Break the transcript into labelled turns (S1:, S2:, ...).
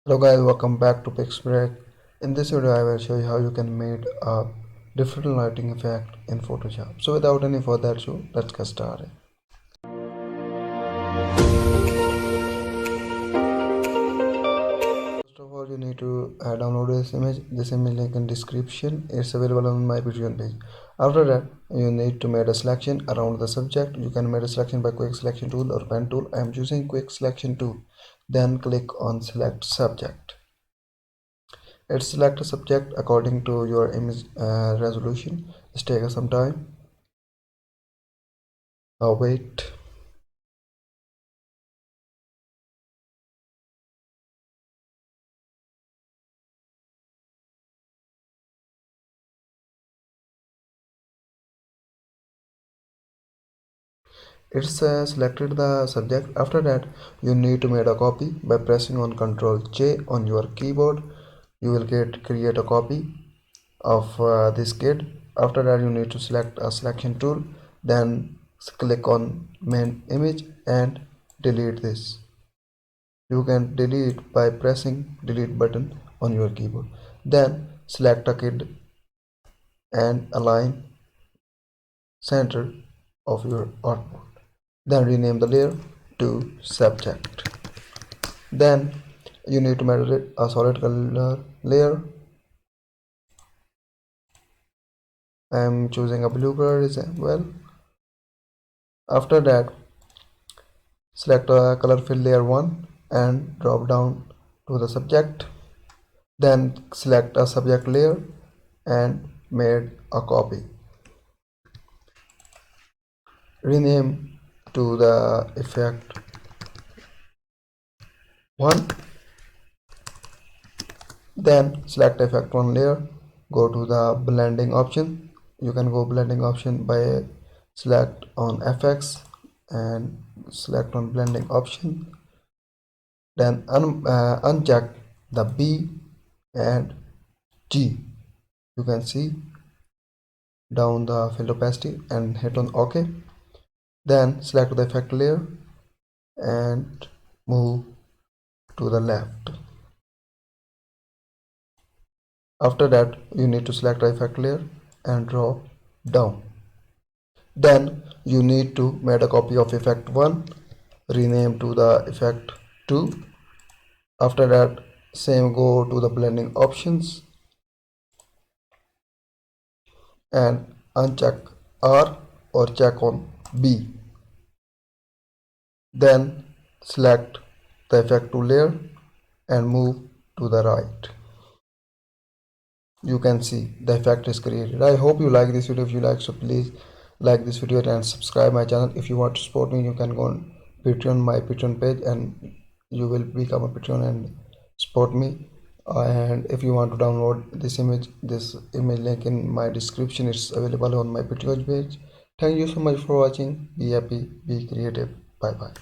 S1: Hello guys, welcome back to Pixbreak. In this video I will show you how you can make a different lighting effect in Photoshop. So without any further ado, let's get started. First of all, you need to download this image. This image link in description. It's available on my Patreon page. After that, you need to make a selection around the subject. You can make a selection by quick selection tool or pen tool. I am choosing quick selection tool. Then click on select subject. It select a subject according to your image resolution. Just take some time. Wait. It's selected the subject. After that, you need to make a copy by pressing on Ctrl J on your keyboard. You will create a copy of this kit. After that, you need to select a selection tool. Then click on main image and delete this. You can delete by pressing delete button on your keyboard. Then select a kit and align center of your artboard. Then rename the layer to subject. Then you need to make a solid color layer. I am choosing a blue color as well. After that, select a color fill layer 1 and drop down to the subject. Then select a subject layer and made a copy. Rename to the effect 1. Then select effect 1 layer, go to the blending option. You can go blending option by select on FX and select on blending option. Then uncheck the B and G. You can see down the fill opacity and hit on OK. Then select the effect layer and move to the left. After that, you need to select the effect layer and drop down. Then you need to make a copy of effect 1, rename to the effect 2. After that, same go to the blending options and uncheck R or check on B. Then select the effect 2 layer and move to the right. You can see the effect is created. I hope you like this video. If you like, so please like this video and subscribe my channel. If you want to support me, you can go on Patreon, my Patreon page, and you will become a Patreon and support me. And if you want to download this image link in my description. It's available on my Patreon page. Thank you so much for watching. Be happy, be creative. Bye bye.